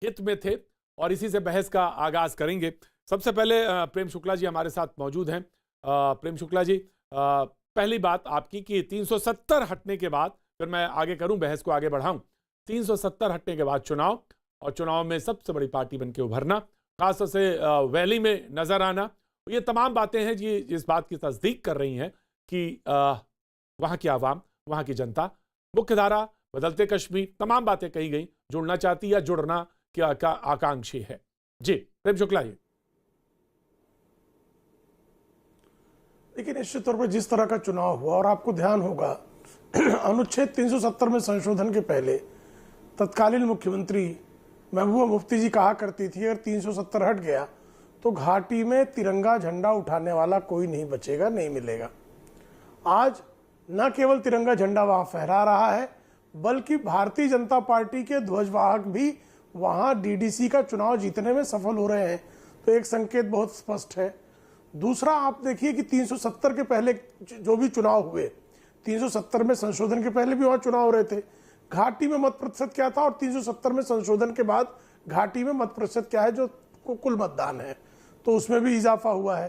हित में थे और इसी से बहस का आगाज करेंगे। सबसे पहले प्रेम शुक्ला जी हमारे साथ मौजूद हैं। प्रेम शुक्ला जी, पहली बात आपकी कि 370 हटने के बाद, फिर मैं आगे करूं, बहस को आगे बढ़ाऊं। 370 हटने के बाद चुनाव, और चुनाव में सबसे बड़ी पार्टी बनके उभरना, खासतौर से वैली में नजर आना, ये तमाम बातें हैं जी इस बात की तस्दीक कर रही हैं कि वहां की आवाम, वहां की जनता, मुख्यधारा, बदलते कश्मीर, तमाम बातें कही गई, जुड़ना चाहती या जुड़ना क्या आकांक्षी है। जी प्रेम शुक्ला जी। लेकिन निश्चित तौर पर जिस तरह का चुनाव हुआ, और आपको ध्यान होगा अनुच्छेद 370 में संशोधन के पहले तत्कालीन मुख्यमंत्री महबूबा मुफ्ती जी कहा करती थी अगर 370 हट गया तो घाटी में तिरंगा झंडा उठाने वाला कोई नहीं बचेगा, नहीं मिलेगा। आज न केवल तिरंगा झंडा वहां फहरा रहा है, बल्कि भारतीय जनता पार्टी के ध्वजवाहक भी वहां डीडीसी का चुनाव जीतने में सफल हो रहे हैं। तो एक संकेत बहुत स्पष्ट है। दूसरा, आप देखिए कि 370 के पहले जो भी चुनाव हुए, 370 में संशोधन के पहले भी वहां चुनाव हो रहे थे, घाटी में मत प्रतिशत क्या था और 370 में संशोधन के बाद घाटी में मत प्रतिशत क्या है, जो कुल मतदान है, तो उसमें भी इजाफा हुआ है।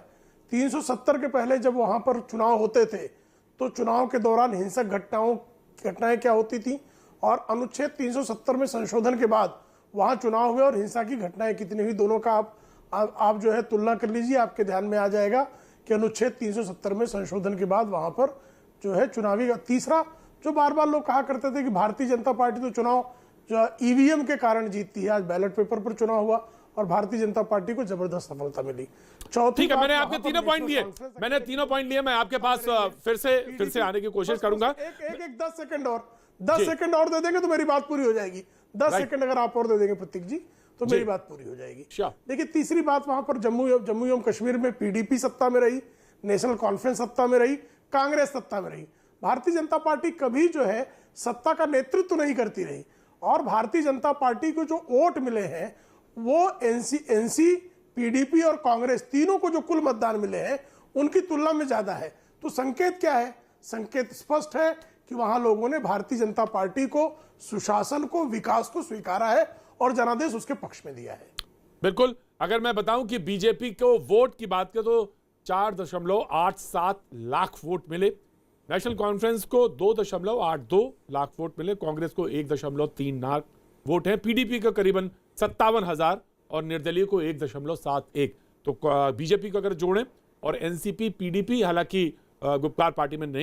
370 के पहले जब वहां पर चुनाव होते थे तो चुनाव के दौरान हिंसक घटनाएं क्या होती थी, और अनुच्छेद 370 में संशोधन के बाद वहां चुनाव हुए और हिंसा की घटनाएं कितनी हुई, दोनों का आप जो है तुलना कर लीजिए, आपके ध्यान में आ जाएगा कि अनुच्छेद 370 में संशोधन के बाद वहां पर जो है चुनावी। तीसरा, जो बार बार लोग कहा करते थे कि भारतीय जनता पार्टी तो चुनाव जो ईवीएम के कारण जीतती है, आज बैलेट पेपर पर चुनाव हुआ और भारतीय जनता पार्टी को जबरदस्त सफलता मिली। चौथी, ठीक है, मैंने आपके तीनों पॉइंट लिए, मैं आपके पास फिर से आने की कोशिश करूंगा। एक 10 सेकंड और दे देंगे तो मेरी बात पूरी हो जाएगी। 10 सेकंड अगर आप और दे देंगे प्रतीक जी तो मेरी बात पूरी हो जाएगी। देखिए, तीसरी बात, वहां पर जम्मू एवं कश्मीर में पीडीपी सत्ता में रही, नेशनल कॉन्फ्रेंस सत्ता में रही, कांग्रेस सत्ता में रही। भारतीय जनता पार्टी कभी जो है सत्ता का नेतृत्व नहीं करती रही, और भारतीय जनता पार्टी को जो वोट मिले हैं वो एनसी, पीडीपी और कांग्रेस तीनों को जो कुल मतदान मिले हैं उनकी तुलना में ज्यादा है। तो संकेत क्या है? संकेत स्पष्ट है कि वहां लोगों ने भारतीय जनता पार्टी को, सुशासन को, विकास को स्वीकारा है और जनादेश उसके पक्ष में दिया है। बिल्कुल। अगर मैं बताऊं कि बीजेपी को वोट की बात करें तो 4.87 लाख वोट मिले, नेशनल कॉन्फ्रेंस को 2.82 लाख वोट मिले, कांग्रेस को 1.3 लाख वोट हैं, पीडीपी को करीबन 57,000 और निर्दलीय को 1.71। तो बीजेपी को अगर जोड़ें, और एनसीपी, पीडीपी हालांकि गुप्कार पार्टी में नहीं